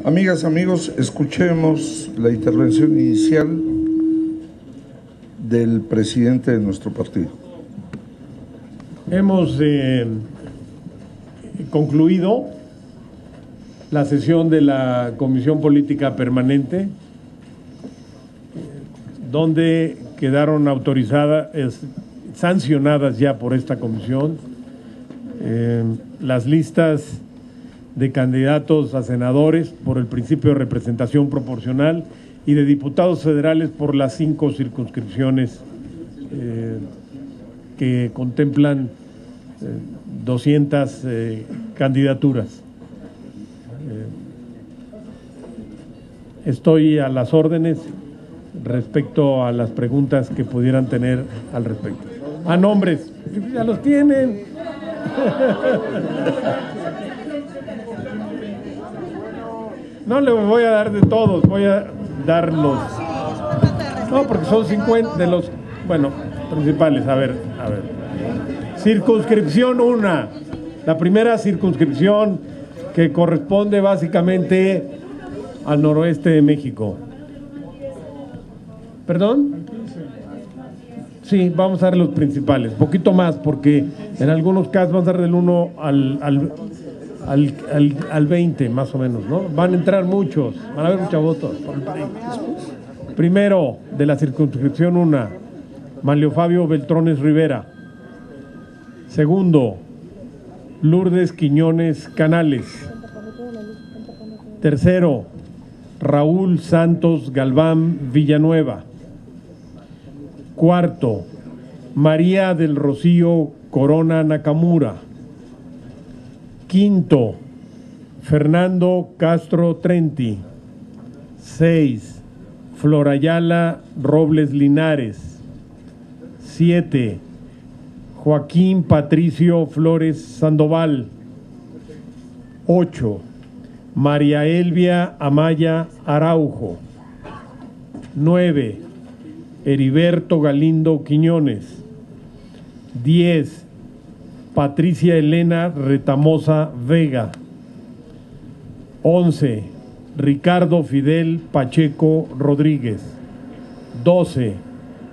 Amigas, amigos, escuchemos la intervención inicial del presidente de nuestro partido. Hemos concluido la sesión de la Comisión Política Permanente, donde quedaron autorizadas, sancionadas ya por esta comisión, las listas de candidatos a senadores por el principio de representación proporcional y de diputados federales por las 5 circunscripciones que contemplan 200 candidaturas. Estoy a las órdenes respecto a las preguntas que pudieran tener al respecto. A nombres, ya los tienen. No le voy a dar de todos, voy a dar los... No, porque son 50 de los, bueno, principales. A ver. Circunscripción 1. La primera circunscripción que corresponde básicamente al noroeste de México. ¿Perdón? Sí, vamos a dar los principales. Poquito más, porque en algunos casos vamos a dar del 1 al 20, más o menos, ¿no? Van a entrar muchos, van a haber muchos votos. Primero, de la circunscripción 1, Manlio Fabio Beltrones Rivera. Segundo, Lourdes Quiñones Canales. Tercero, Raúl Santos Galván Villanueva. Cuarto, María del Rocío Corona Nakamura. Quinto, Fernando Castro Trenti. 6, Florayala Robles Linares. 7, Joaquín Patricio Flores Sandoval. 8, María Elvia Amaya Araujo. 9, Heriberto Galindo Quiñones. 10, Patricia Elena Retamosa Vega. 11, Ricardo Fidel Pacheco Rodríguez. 12,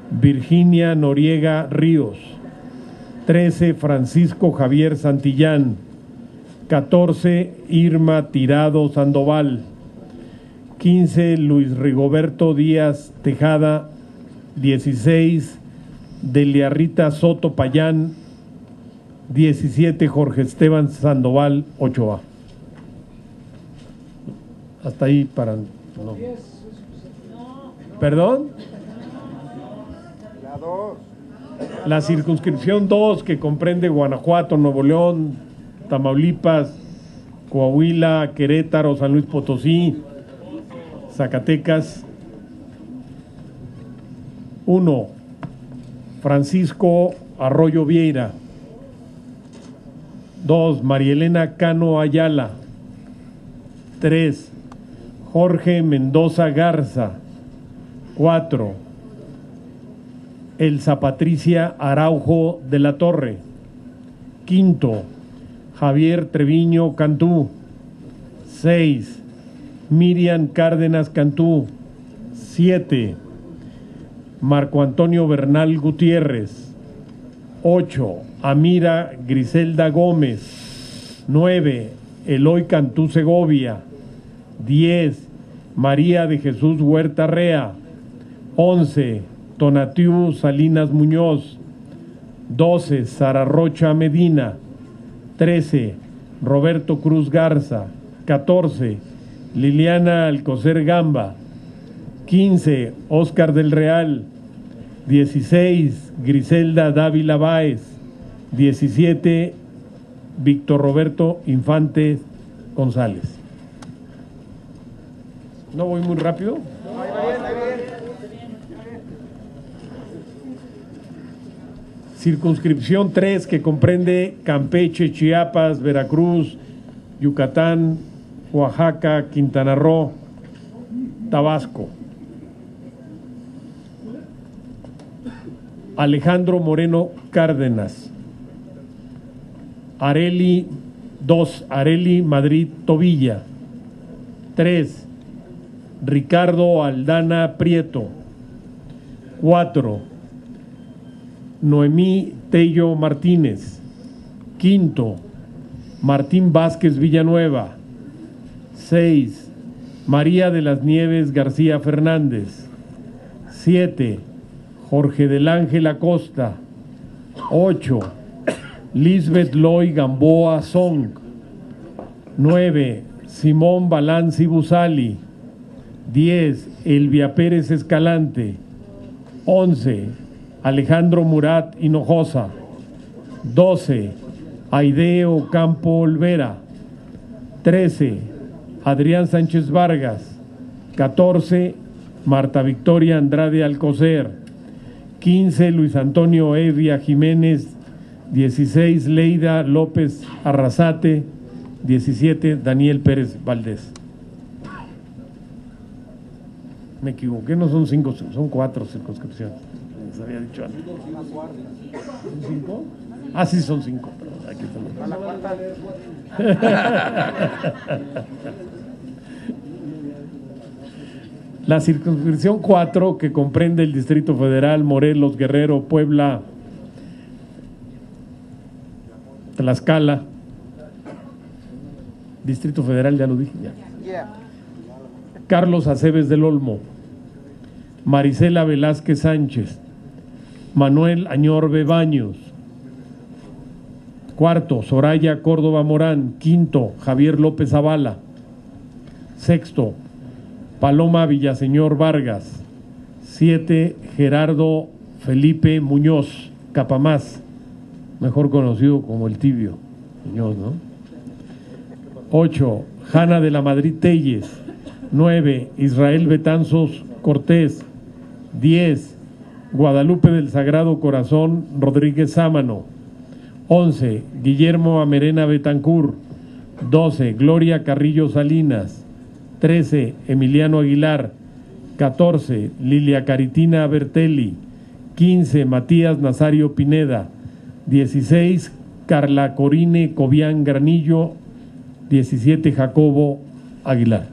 Virginia Noriega Ríos. 13, Francisco Javier Santillán. 14, Irma Tirado Sandoval. 15, Luis Rigoberto Díaz Tejada. 16, Delia Rita Soto Payán. 17, Jorge Esteban Sandoval Ochoa. Hasta ahí para... No. ¿Perdón? La circunscripción 2, que comprende Guanajuato, Nuevo León, Tamaulipas, Coahuila, Querétaro, San Luis Potosí, Zacatecas. 1, Francisco Arroyo Vieira. 2, María Elena Cano Ayala. 3, Jorge Mendoza Garza. 4, Elsa Patricia Araujo de la Torre. 5, Javier Treviño Cantú. 6, Miriam Cárdenas Cantú. 7, Marco Antonio Bernal Gutiérrez. 8, Amira Griselda Gómez. 9, Eloy Cantú Segovia. 10, María de Jesús Huerta Rea. 11, Tonatiu Salinas Muñoz. 12, Sara Rocha Medina. 13, Roberto Cruz Garza. 14, Liliana Alcocer Gamba. 15, Óscar del Real. 16, Griselda Dávila Báez. 17, Víctor Roberto Infante González. ¿No voy muy rápido? Circunscripción 3, que comprende Campeche, Chiapas, Veracruz, Yucatán, Oaxaca, Quintana Roo, Tabasco. Alejandro Moreno Cárdenas. Areli Madrid Tobilla. 3, Ricardo Aldana Prieto. 4, Noemí Tello Martínez. 5, Martín Vázquez Villanueva. 6, María de las Nieves García Fernández. 7, Jorge del Ángel Acosta. 8, Lisbeth Loy Gamboa Song. 9, Simón Balanzi Busali. 10, Elvia Pérez Escalante. 11, Alejandro Murat Hinojosa. 12, Aide Ocampo Olvera. 13, Adrián Sánchez Vargas. 14, Marta Victoria Andrade Alcocer. 15, Luis Antonio Evia Jiménez. 16, Leida López Arrasate. 17, Daniel Pérez Valdés. Me equivoqué, no son 5, son 4 circunscripciones. Les había dicho antes. ¿Son 5? Ah, sí, son 5. Aquí la circunscripción 4, que comprende el Distrito Federal, Morelos, Guerrero, Puebla, Tlaxcala. Distrito Federal, ya lo dije. Ya. Carlos Aceves del Olmo, Marisela Velázquez Sánchez, Manuel Añorbe Baños. 4, Soraya Córdoba Morán. 5, Javier López Zavala. 6, Paloma Villaseñor Vargas. 7, Gerardo Felipe Muñoz Capamás, mejor conocido como el Tibio Muñoz, ¿no? 8, Jana de la Madrid Telles. 9, Israel Betanzos Cortés. 10, Guadalupe del Sagrado Corazón Rodríguez Sámano. 11, Guillermo Amerena Betancur. 12, Gloria Carrillo Salinas. 13, Emiliano Aguilar. 14, Lilia Caritina Bertelli. 15, Matías Nazario Pineda. 16, Carla Corine Cobian Granillo. 17, Jacobo Aguilar.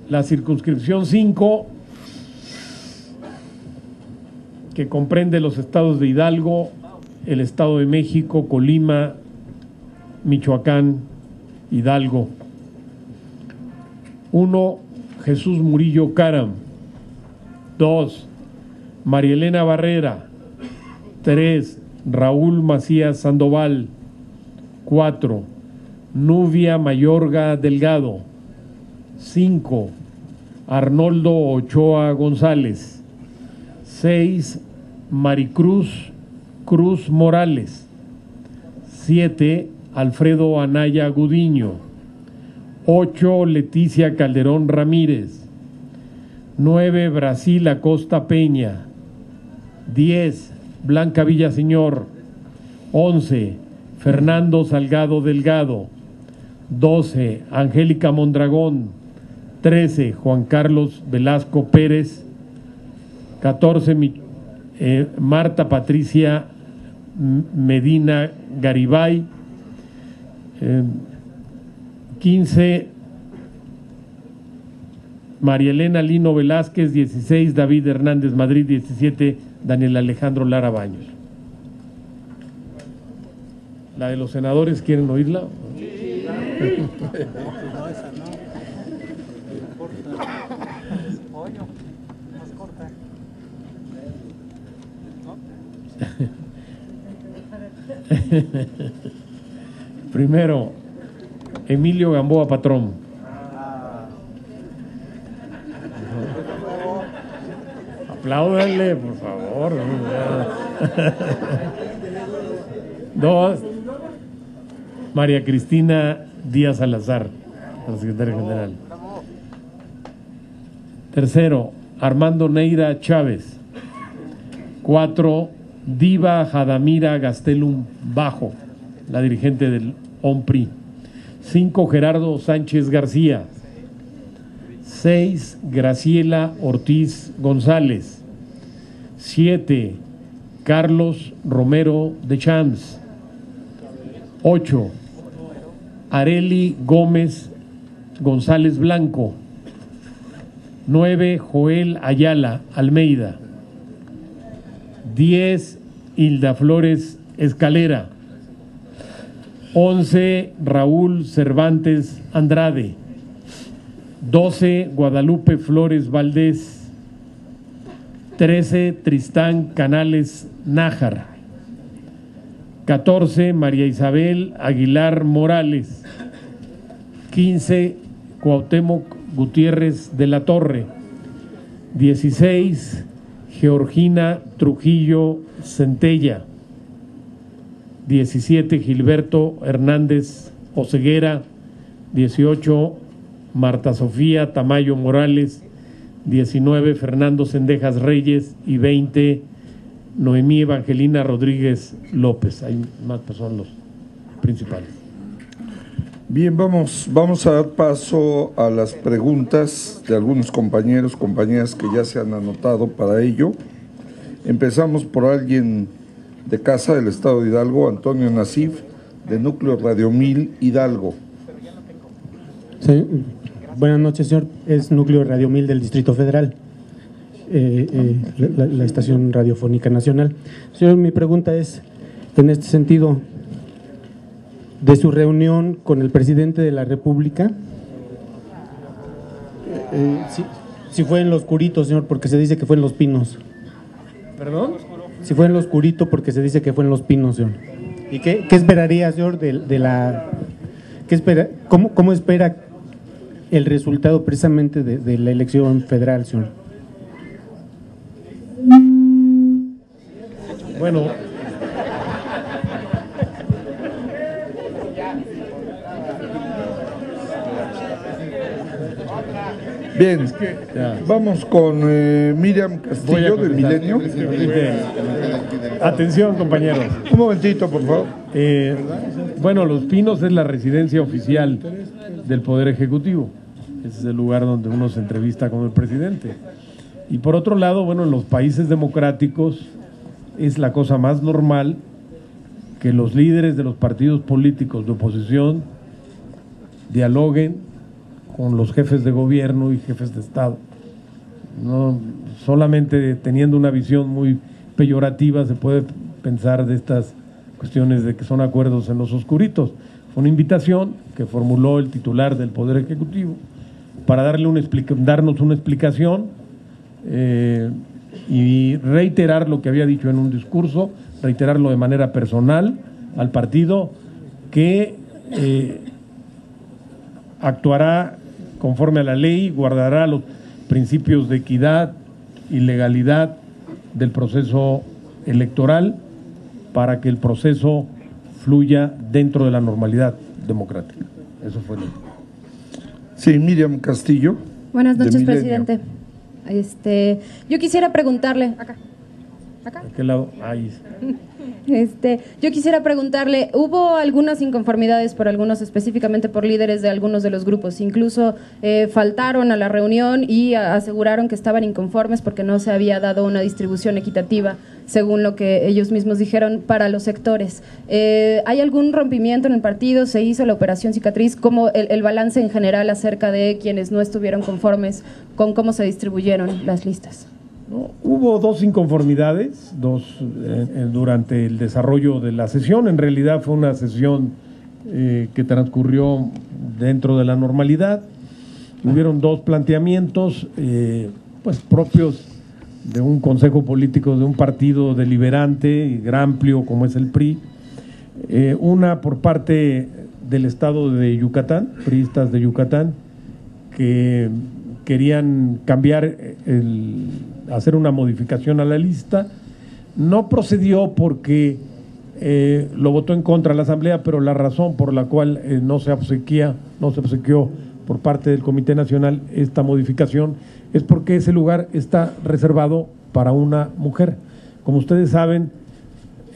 La circunscripción 5, que comprende los estados de Hidalgo, el Estado de México, Colima, Michoacán, Hidalgo. 1, Jesús Murillo Caram. 2, María Elena Barrera. 3, Raúl Macías Sandoval. 4, Nubia Mayorga Delgado. 5, Arnoldo Ochoa González. 6, Maricruz Cruz Morales. 7, Alfredo Anaya Gudiño. 8, Leticia Calderón Ramírez. 9, Brasil Acosta Peña. 10, Blanca Villaseñor. 11, Fernando Salgado Delgado. 12, Angélica Mondragón. 13, Juan Carlos Velasco Pérez. 14, Marta Patricia Medina Garibay. 15, María Elena Lino Velázquez. 16, David Hernández Madrid. 17, Daniel Alejandro Lara Baños. ¿La de los senadores quieren oírla? Sí. No, esa no. Pollo, más corta. Primero, Emilio Gamboa Patrón. Apláudanle, por favor. 2, María Cristina Díaz Salazar, la secretaria general. Tercero, Armando Neira Chávez. 4, Diva Jadamira Gastelum Bajo, la dirigente del OMPRI. 5, Gerardo Sánchez García. 6, Graciela Ortiz González. 7, Carlos Romero de Champs. 8. Areli Gómez González Blanco. 9. Joel Ayala Almeida. 10. Hilda Flores Escalera. 11. Raúl Cervantes Andrade. 12. Guadalupe Flores Valdés. 13. Tristán Canales Nájar. 14. María Isabel Aguilar Morales. 15. Cuauhtémoc Gutiérrez de la Torre. 16. Georgina Trujillo Centella. 17. Gilberto Hernández Oceguera. 18. Marta Sofía Tamayo Morales. 19. Fernando Cendejas Reyes. Y 20. Noemí Evangelina Rodríguez López. Hay más, pues son los principales. Bien, vamos a dar paso a las preguntas de algunos compañeros, compañeras que ya se han anotado para ello. Empezamos por alguien de casa del estado de Hidalgo, Antonio Nasif, de Núcleo Radio 1000 Hidalgo. Sí. Buenas noches, señor. Es Núcleo Radio 1000 del Distrito Federal, la estación radiofónica nacional. Señor, mi pregunta es, en este sentido, de su reunión con el presidente de la República, si fue en Los Curitos, señor, porque se dice que fue en Los Pinos. ¿Perdón? Si fue en Los Curitos, porque se dice que fue en Los Pinos, señor. ¿Y qué esperaría, señor, cómo espera el resultado precisamente de la elección federal, señor? Bueno, bien, vamos con Miriam Castillo de Milenio. Atención, compañeros. Un momentito, por favor. Bueno, Los Pinos es la residencia oficial del Poder Ejecutivo. Ese es el lugar donde uno se entrevista con el presidente. Y por otro lado, bueno, en los países democráticos es la cosa más normal que los líderes de los partidos políticos de oposición dialoguen con los jefes de gobierno y jefes de Estado. No solamente teniendo una visión muy peyorativa se puede pensar de estas cuestiones de que son acuerdos en los oscuritos. Fue una invitación que formuló el titular del Poder Ejecutivo para darnos una explicación y reiterar lo que había dicho en un discurso, reiterarlo de manera personal al partido, que actuará conforme a la ley, guardará los principios de equidad y legalidad del proceso electoral para que el proceso fluya dentro de la normalidad democrática. Eso fue lo que... Sí, Miriam Castillo. Buenas noches, de presidente. Yo quisiera preguntarle, acá. ¿A qué lado? Ahí. Yo quisiera preguntarle, hubo algunas inconformidades por algunos, específicamente por líderes de algunos de los grupos, incluso faltaron a la reunión y aseguraron que estaban inconformes porque no se había dado una distribución equitativa, según lo que ellos mismos dijeron, para los sectores. ¿Hay algún rompimiento en el partido? ¿Se hizo la operación cicatriz? ¿Cómo el balance en general acerca de quienes no estuvieron conformes con cómo se distribuyeron las listas? No, hubo dos inconformidades, durante el desarrollo de la sesión. En realidad fue una sesión que transcurrió dentro de la normalidad. Hubieron dos planteamientos pues propios de un consejo político de un partido deliberante y amplio como es el PRI. Una por parte del estado de Yucatán, priistas de Yucatán, que querían cambiar, hacer una modificación a la lista. No procedió porque lo votó en contra la Asamblea, pero la razón por la cual no se obsequió por parte del Comité Nacional esta modificación es porque ese lugar está reservado para una mujer. Como ustedes saben,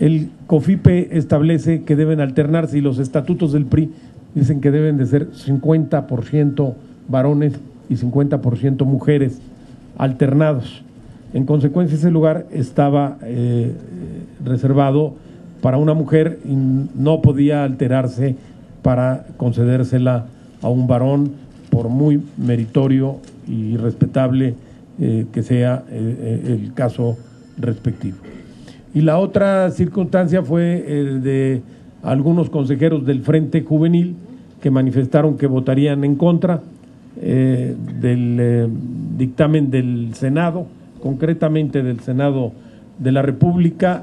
el COFIPE establece que deben alternarse y los estatutos del PRI dicen que deben de ser 50% varones y 50% mujeres alternados. En consecuencia, ese lugar estaba reservado para una mujer y no podía alterarse para concedérsela a un varón, por muy meritorio y respetable que sea el caso respectivo. Y la otra circunstancia fue de algunos consejeros del Frente Juvenil que manifestaron que votarían en contra del dictamen del Senado, concretamente del Senado de la República.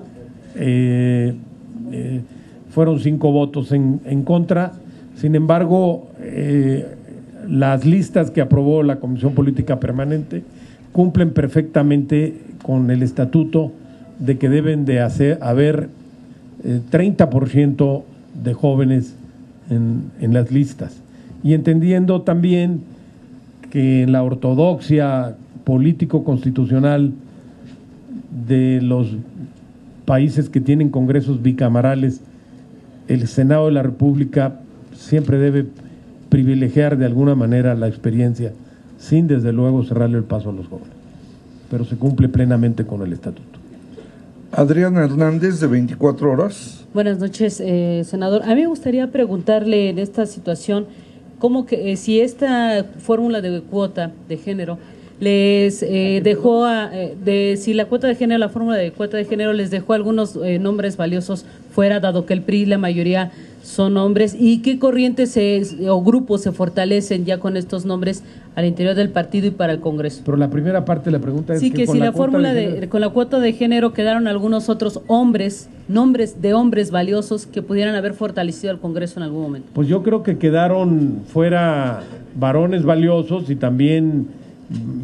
Fueron 5 votos en contra. Sin embargo, las listas que aprobó la Comisión Política Permanente cumplen perfectamente con el estatuto de que deben de haber 30% de jóvenes en las listas. Y entendiendo también que en la ortodoxia político-constitucional de los países que tienen congresos bicamerales, el Senado de la República siempre debe privilegiar de alguna manera la experiencia, sin desde luego cerrarle el paso a los jóvenes, pero se cumple plenamente con el estatuto. Adriana Hernández, de 24 horas. Buenas noches, senador. A mí me gustaría preguntarle en esta situación, cómo que si esta fórmula de cuota de género les dejó, si la cuota de género, la fórmula de cuota de género les dejó algunos nombres valiosos fuera, dado que el PRI, la mayoría son hombres, y qué corrientes o grupos se fortalecen ya con estos nombres al interior del partido y para el Congreso. Pero la primera parte de la pregunta es sí, que si la fórmula con la cuota de género quedaron algunos otros hombres, nombres de hombres valiosos que pudieran haber fortalecido al Congreso en algún momento. Pues yo creo que quedaron fuera varones valiosos y también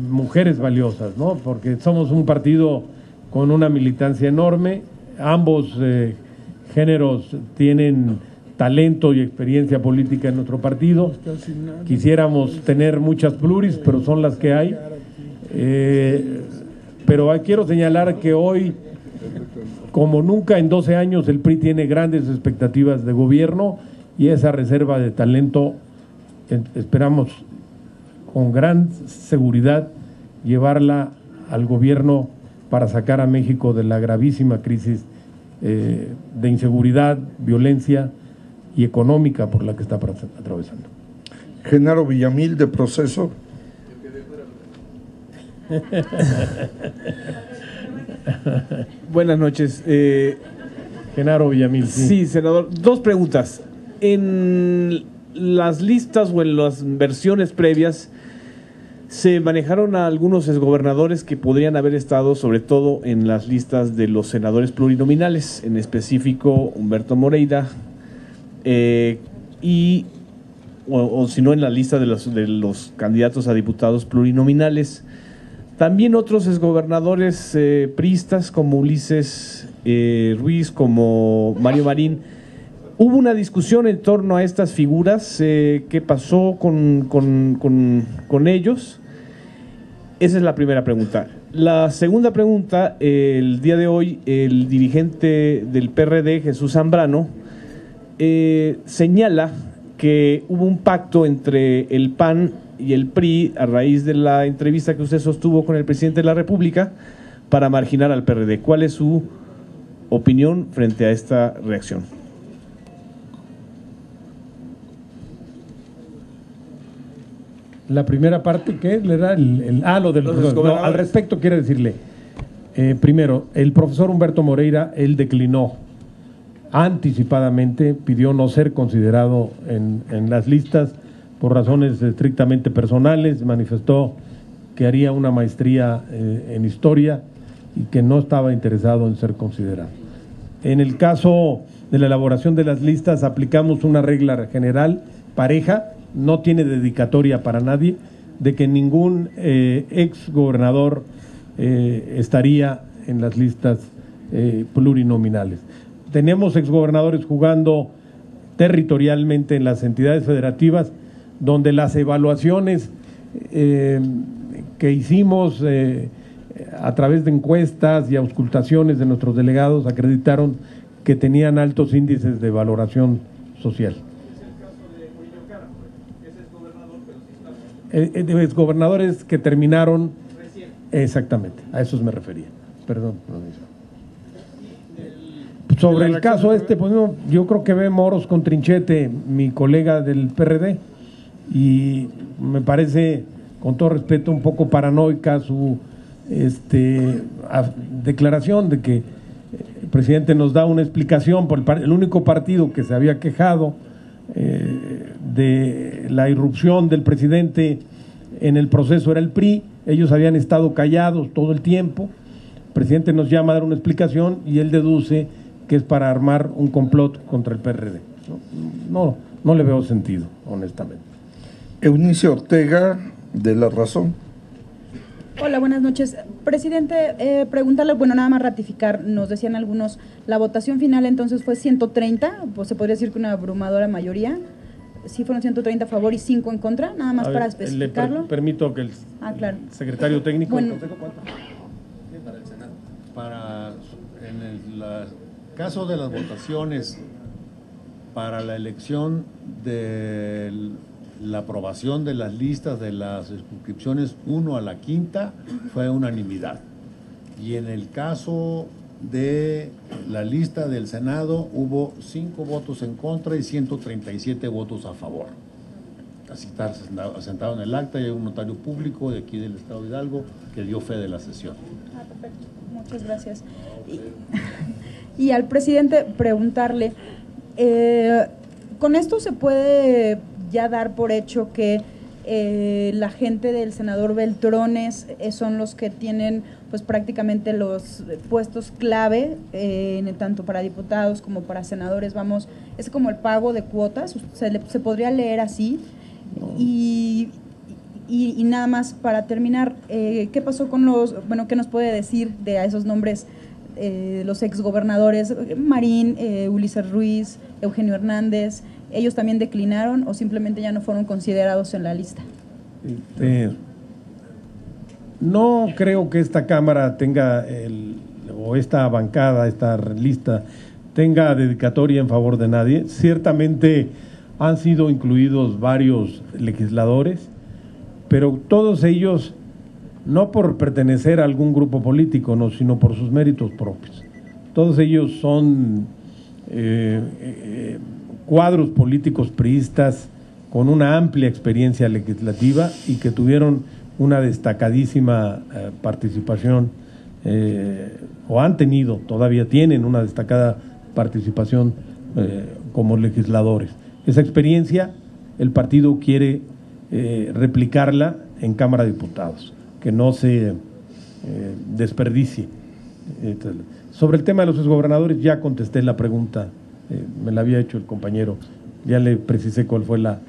mujeres valiosas, ¿no? Porque somos un partido con una militancia enorme, ambos géneros tienen talento y experiencia política en nuestro partido. Quisiéramos tener muchas pluris, pero son las que hay. Pero quiero señalar que hoy, como nunca en 12 años, el PRI tiene grandes expectativas de gobierno y esa reserva de talento esperamos con gran seguridad llevarla al gobierno para sacar a México de la gravísima crisis de inseguridad, violencia y económica por la que está atravesando. Genaro Villamil, de Proceso. Buenas noches. Genaro Villamil. Sí, senador. 2 preguntas. En las listas o en las versiones previas se manejaron a algunos exgobernadores que podrían haber estado sobre todo en las listas de los senadores plurinominales, en específico Humberto Moreira, o si no en la lista de los candidatos a diputados plurinominales. También otros exgobernadores priistas como Ulises Ruiz, como Mario Marín. Hubo una discusión en torno a estas figuras, ¿qué pasó con ellos? Esa es la primera pregunta. La segunda pregunta, el día de hoy, el dirigente del PRD, Jesús Zambrano, señala que hubo un pacto entre el PAN y el PRI a raíz de la entrevista que usted sostuvo con el presidente de la República para marginar al PRD. ¿Cuál es su opinión frente a esta reacción? La primera parte, ¿qué era? Lo de los no, al respecto quiero decirle, primero, el profesor Humberto Moreira, él declinó anticipadamente, pidió no ser considerado en las listas por razones estrictamente personales, manifestó que haría una maestría en historia y que no estaba interesado en ser considerado. En el caso de la elaboración de las listas aplicamos una regla general, pareja, no tiene dedicatoria para nadie, de que ningún ex gobernador estaría en las listas plurinominales. Tenemos exgobernadores jugando territorialmente en las entidades federativas, donde las evaluaciones que hicimos a través de encuestas y auscultaciones de nuestros delegados acreditaron que tenían altos índices de valoración social. De exgobernadores que terminaron recién. Exactamente, a esos me refería. Perdón. Sobre el caso pues no, yo creo que ve moros con trinchete mi colega del PRD y me parece, con todo respeto, un poco paranoica su declaración de que el presidente nos da una explicación por el único partido que se había quejado de la irrupción del presidente en el proceso era el PRI. Ellos habían estado callados todo el tiempo. El presidente nos llama a dar una explicación y él deduce que es para armar un complot contra el PRD. No le veo sentido, honestamente. Eunice Ortega, de La Razón. Hola, buenas noches. Presidente, preguntarle, bueno, nada más ratificar, nos decían algunos, la votación final entonces fue 130, pues se podría decir que una abrumadora mayoría. Sí fueron 130 a favor y 5 en contra, nada más para especificarlo. Permito que el claro. secretario técnico Bueno, del Consejo, ¿cuánto? Para el Senado. En el caso de las votaciones para la elección de la aprobación de las listas de las circunscripciones 1 a la 5ª fue unanimidad. Y en el caso de la lista del Senado hubo 5 votos en contra y 137 votos a favor. Así está asentado en el acta y hay un notario público de aquí del Estado de Hidalgo que dio fe de la sesión. Perfecto. Muchas gracias. Y al presidente preguntarle, ¿con esto se puede ya dar por hecho que la gente del senador Beltrones son los que tienen pues prácticamente los puestos clave, tanto para diputados como para senadores? Vamos, es como el pago de cuotas, se podría leer así. Y nada más para terminar, ¿qué pasó con qué nos puede decir de a esos nombres, los exgobernadores Marín, Ulises Ruiz, Eugenio Hernández? ¿Ellos también declinaron o simplemente ya no fueron considerados en la lista? No creo que esta Cámara tenga, o esta bancada, esta lista, tenga dedicatoria en favor de nadie. Ciertamente han sido incluidos varios legisladores, pero todos ellos no por pertenecer a algún grupo político, no, sino por sus méritos propios. Todos ellos son cuadros políticos priistas con una amplia experiencia legislativa y que tuvieron una destacadísima participación, o han tenido, todavía tienen una destacada participación como legisladores. Esa experiencia el partido quiere replicarla en Cámara de Diputados, que no se desperdicie. Sobre el tema de los exgobernadores ya contesté la pregunta, me la había hecho el compañero, ya le precisé cuál fue la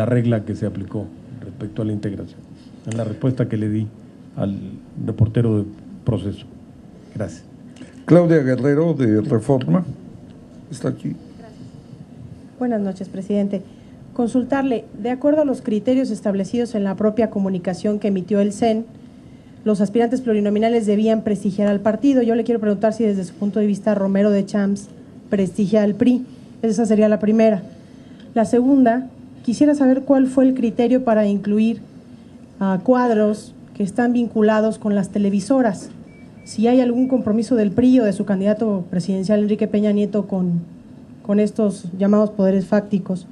regla que se aplicó respecto a la integración, en la respuesta que le di al reportero de proceso. Gracias. Claudia Guerrero, de Reforma, está aquí. Buenas noches, presidente. Consultarle, de acuerdo a los criterios establecidos en la propia comunicación que emitió el CEN, los aspirantes plurinominales debían prestigiar al partido. Yo le quiero preguntar si desde su punto de vista Romero de Champs prestigia al PRI. Esa sería la primera. La segunda, quisiera saber cuál fue el criterio para incluir a cuadros que están vinculados con las televisoras. Si hay algún compromiso del PRI o de su candidato presidencial Enrique Peña Nieto con estos llamados poderes fácticos.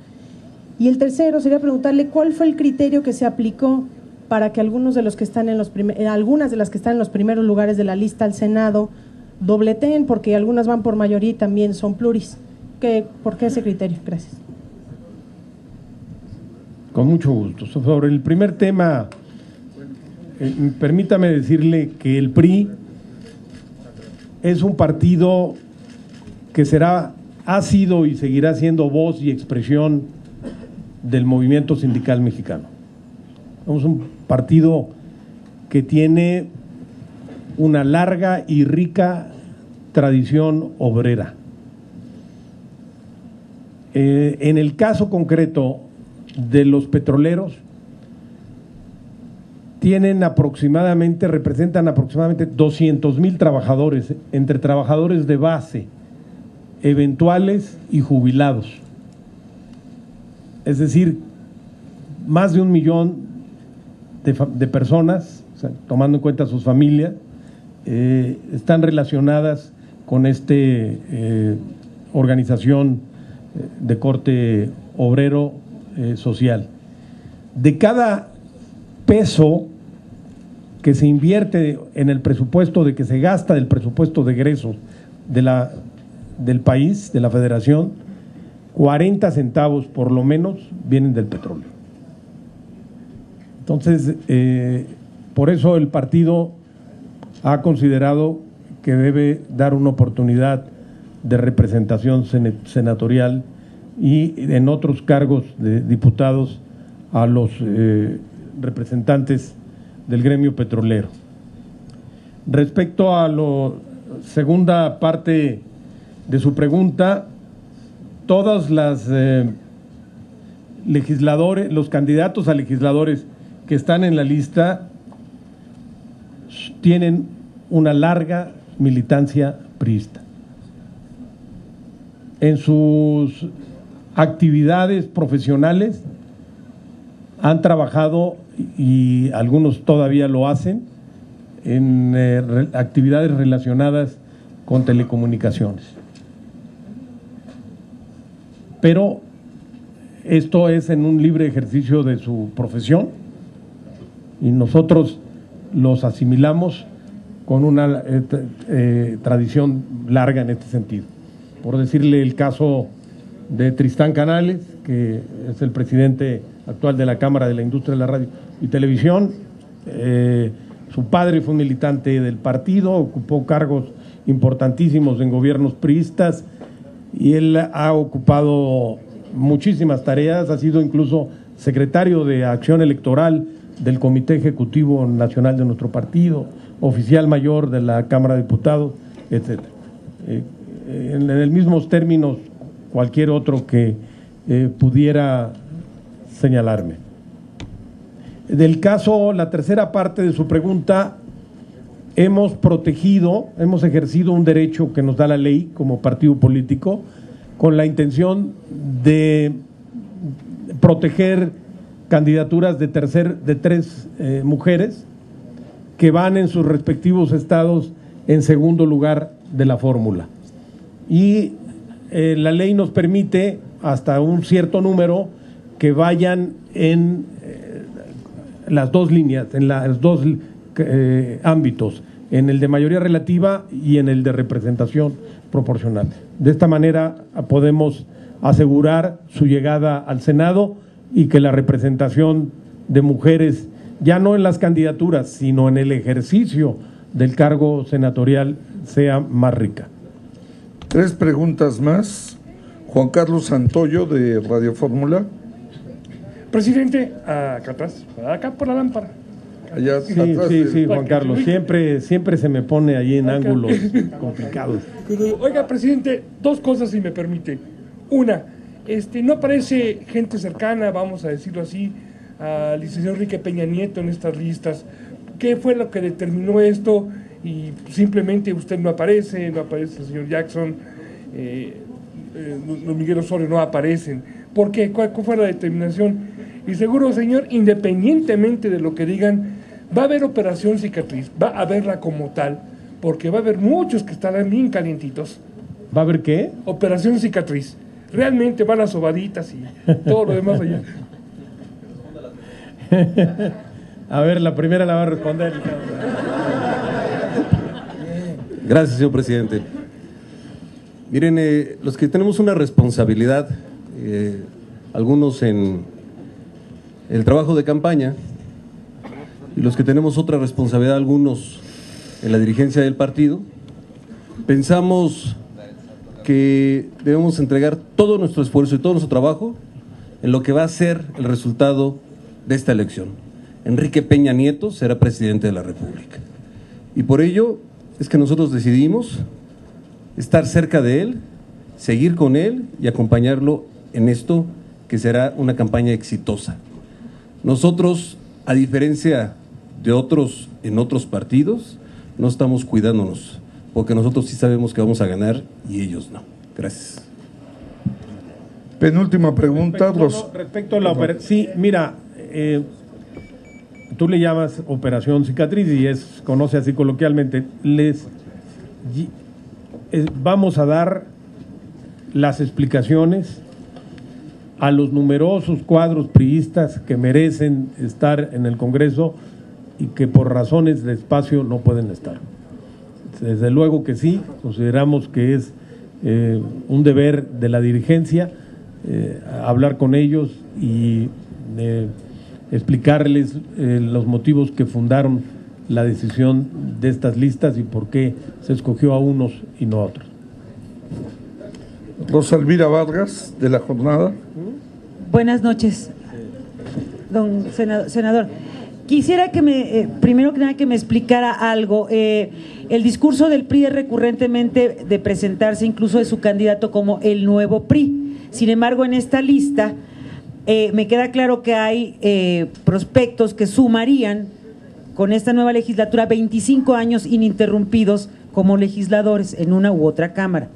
Y el tercero sería preguntarle cuál fue el criterio que se aplicó para que algunos de los que están algunas de las que están en los primeros lugares de la lista al Senado dobleteen, porque algunas van por mayoría y también son pluris. ¿Por qué ese criterio? Gracias. Con mucho gusto. Sobre el primer tema, permítame decirle que el PRI es un partido que ha sido y seguirá siendo voz y expresión del movimiento sindical mexicano. Somos un partido que tiene una larga y rica tradición obrera. En el caso concreto de los petroleros, representan aproximadamente 200,000 trabajadores, entre trabajadores de base, eventuales y jubilados. Es decir, más de 1 millón de personas, o sea, tomando en cuenta sus familias, están relacionadas con organización de corte obrero social. De cada peso que se invierte en el presupuesto, que se gasta del presupuesto de egresos del país, de la federación, 40 centavos por lo menos vienen del petróleo. Entonces, por eso el partido ha considerado que debe dar una oportunidad de representación senatorial y en otros cargos de diputados a los representantes del gremio petrolero. Respecto a la segunda parte de su pregunta, todos los candidatos a legisladores que están en la lista tienen una larga militancia priista. En sus actividades profesionales han trabajado, y algunos todavía lo hacen, en actividades relacionadas con telecomunicaciones. Pero esto es en un libre ejercicio de su profesión y nosotros los asimilamos con una tradición larga en este sentido. Por decirle el caso de Tristán Canales, que es el presidente actual de la Cámara de la Industria de la Radio y Televisión. Su padre fue un militante del partido, ocupó cargos importantísimos en gobiernos priistas y él ha ocupado muchísimas tareas, ha sido incluso secretario de Acción Electoral del Comité Ejecutivo Nacional de nuestro partido, oficial mayor de la Cámara de Diputados, etc. En el mismos términos cualquier otro que pudiera señalarme. Del caso, la tercera parte de su pregunta, hemos ejercido un derecho que nos da la ley como partido político con la intención de proteger candidaturas de tres mujeres que van en sus respectivos estados en segundo lugar de la fórmula. Y la ley nos permite hasta un cierto número que vayan en las dos líneas, en los dos ámbitos, en el de mayoría relativa y en el de representación proporcional. De esta manera podemos asegurar su llegada al Senado y que la representación de mujeres, ya no en las candidaturas, sino en el ejercicio del cargo senatorial, sea más rica. 3 preguntas más. Juan Carlos Santoyo, de Radio Fórmula. Presidente, acá atrás, acá por la lámpara. Allá atrás. Sí, Juan Carlos, siempre se me pone ahí en ángulos complicados. Oiga, presidente, 2 cosas si me permite. Una, no aparece gente cercana, vamos a decirlo así, al licenciado Enrique Peña Nieto en estas listas. ¿Qué fue lo que determinó esto? Y simplemente usted no aparece el señor Jackson, los Miguel Osorio no aparecen. ¿Por qué? ¿Cuál fue la determinación? Y seguro, señor, independientemente de lo que digan, va a haber operación cicatriz, va a haberla como tal, porque va a haber muchos que estarán bien calientitos. ¿Va a haber qué? Operación cicatriz. Realmente van las sobaditas y todo lo demás allá. A ver, la primera la va a responder. Gracias, señor presidente. Miren, los que tenemos una responsabilidad, algunos en el trabajo de campaña, y los que tenemos otra responsabilidad, algunos en la dirigencia del partido, pensamos que debemos entregar todo nuestro esfuerzo y todo nuestro trabajo en lo que va a ser el resultado de esta elección. Enrique Peña Nieto será presidente de la República. Y por ello es que nosotros decidimos estar cerca de él, seguir con él y acompañarlo en esto que será una campaña exitosa. Nosotros, a diferencia de otros en otros partidos, no estamos cuidándonos, porque nosotros sí sabemos que vamos a ganar y ellos no. Gracias. Penúltima pregunta. Respecto a la operación, sí, mira, tú le llamas operación cicatriz y conoce así coloquialmente. vamos a dar las explicaciones a los numerosos cuadros priistas que merecen estar en el Congreso y que por razones de espacio no pueden estar. Desde luego que sí, consideramos que es un deber de la dirigencia hablar con ellos y explicarles los motivos que fundaron la decisión de estas listas y por qué se escogió a unos y no a otros. Rosa Elvira Vargas, de La Jornada. Buenas noches, don senador. Quisiera que primero que nada que me explicara algo. El discurso del PRI es recurrentemente de presentarse incluso de su candidato como el nuevo PRI. Sin embargo, en esta lista me queda claro que hay prospectos que sumarían con esta nueva legislatura 25 años ininterrumpidos como legisladores en una u otra cámara.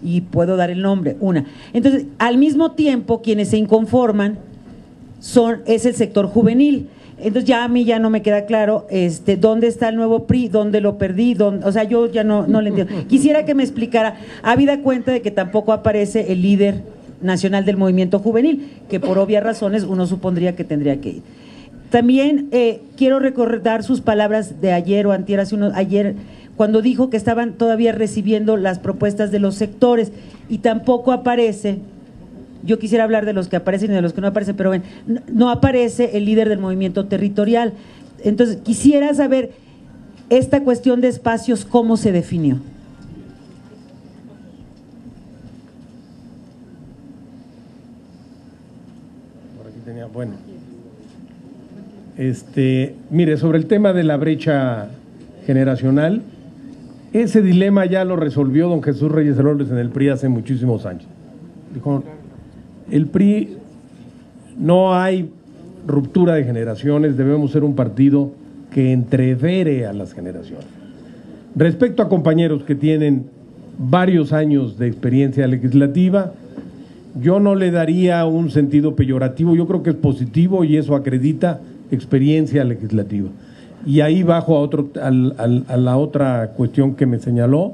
Y puedo dar el nombre, una. Entonces, al mismo tiempo, quienes se inconforman es el sector juvenil. Entonces, ya a mí ya no me queda claro dónde está el nuevo PRI, dónde lo perdí, o sea, yo ya no le entiendo. Quisiera que me explicara, habida cuenta de que tampoco aparece el líder nacional del movimiento juvenil, que por obvias razones uno supondría que tendría que ir. También quiero recordar sus palabras de ayer o antier, ayer, cuando dijo que estaban todavía recibiendo las propuestas de los sectores y tampoco aparece, yo quisiera hablar de los que aparecen y de los que no aparecen, pero ven, no aparece el líder del movimiento territorial. Entonces, quisiera saber esta cuestión de espacios, ¿cómo se definió? Por aquí tenía, bueno. Mire, sobre el tema de la brecha generacional, ese dilema ya lo resolvió don Jesús Reyes Heroles en el PRI hace muchísimos años. Dijo, el PRI no hay ruptura de generaciones, debemos ser un partido que entrevere a las generaciones. Respecto a compañeros que tienen varios años de experiencia legislativa, yo no le daría un sentido peyorativo, yo creo que es positivo y eso acredita experiencia legislativa. Y ahí bajo a la otra cuestión que me señaló,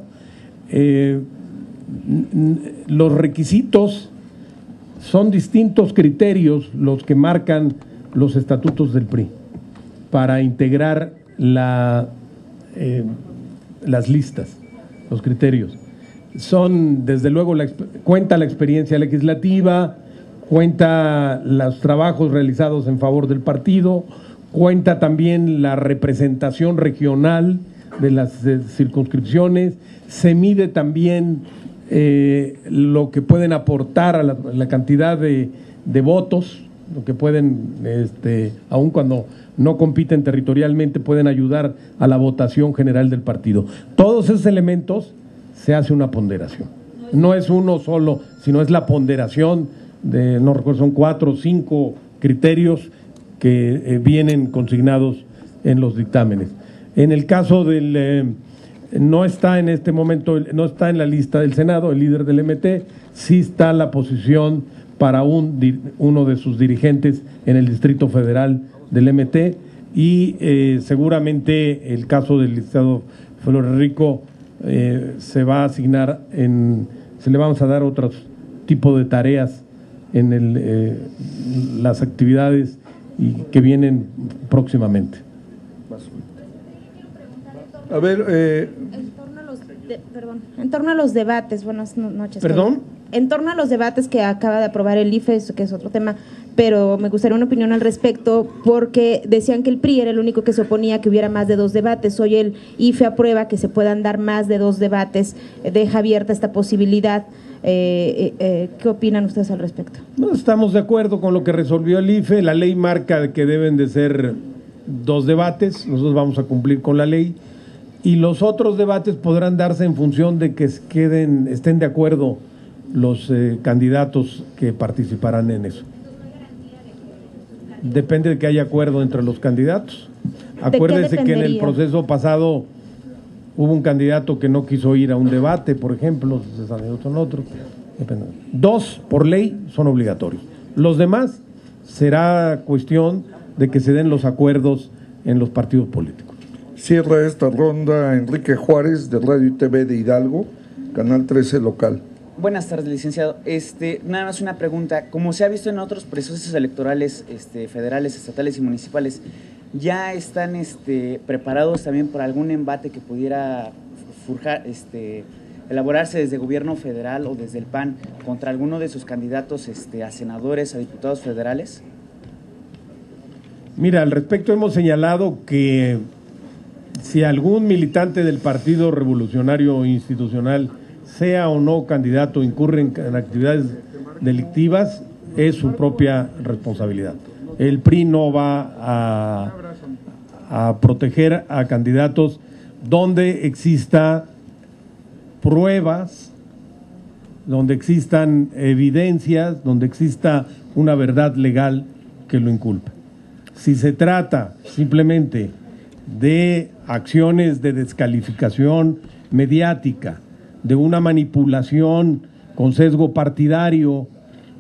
los requisitos son distintos criterios los que marcan los estatutos del PRI para integrar las listas, los criterios. Son, desde luego, cuenta la experiencia legislativa, cuenta los trabajos realizados en favor del partido, cuenta también la representación regional de las circunscripciones, se mide también lo que pueden aportar a la cantidad de votos, lo que pueden, aun cuando no compiten territorialmente, pueden ayudar a la votación general del partido. Todos esos elementos se hace una ponderación. No es uno solo, sino es la ponderación de, no recuerdo, son 4 o 5 criterios que vienen consignados en los dictámenes. En el caso del, no está en este momento, no está en la lista del Senado, el líder del MT, sí está la posición para uno de sus dirigentes en el Distrito Federal del MT y seguramente el caso del Estado Flores Rico se va a asignar, se le vamos a dar otro tipo de tareas en las actividades que vienen próximamente. A ver, en torno a los debates, buenas noches. ¿Perdón? En torno a los debates que acaba de aprobar el IFE, que es otro tema, pero me gustaría una opinión al respecto, porque decían que el PRI era el único que se oponía a que hubiera más de 2 debates. Hoy el IFE aprueba que se puedan dar más de 2 debates, deja abierta esta posibilidad. ¿Qué opinan ustedes al respecto? No estamos de acuerdo con lo que resolvió el IFE. La ley marca que deben de ser 2 debates, nosotros vamos a cumplir con la ley, y los otros debates podrán darse en función de que estén de acuerdo los candidatos que participarán en eso. Depende de que haya acuerdo entre los candidatos. Acuérdese que en el proceso pasado hubo un candidato que no quiso ir a un debate, por ejemplo, se salió con otro. 2 por ley son obligatorios. Los demás será cuestión de que se den los acuerdos en los partidos políticos. Cierra esta ronda Enrique Juárez, de Radio y TV de Hidalgo. Canal 13 local. Buenas tardes, licenciado. Nada más una pregunta. Como se ha visto en otros procesos electorales federales, estatales y municipales, ¿ya están preparados también por algún embate que pudiera elaborarse desde gobierno federal o desde el PAN contra alguno de sus candidatos a senadores, a diputados federales? Mira, al respecto hemos señalado que si algún militante del Partido Revolucionario Institucional, sea o no candidato, incurre en actividades delictivas, es su propia responsabilidad. El PRI no va a proteger a candidatos donde exista pruebas, donde existan evidencias, donde exista una verdad legal que lo inculpe. Si se trata simplemente de acciones de descalificación mediática, de una manipulación con sesgo partidario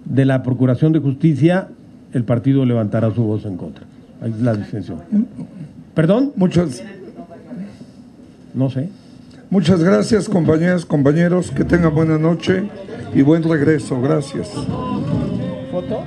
de la Procuración de Justicia, el partido levantará su voz en contra. Ahí es la distinción. ¿Perdón? No sé. Muchas gracias, compañeras, compañeros. Que tengan buena noche y buen regreso. Gracias. ¿Foto?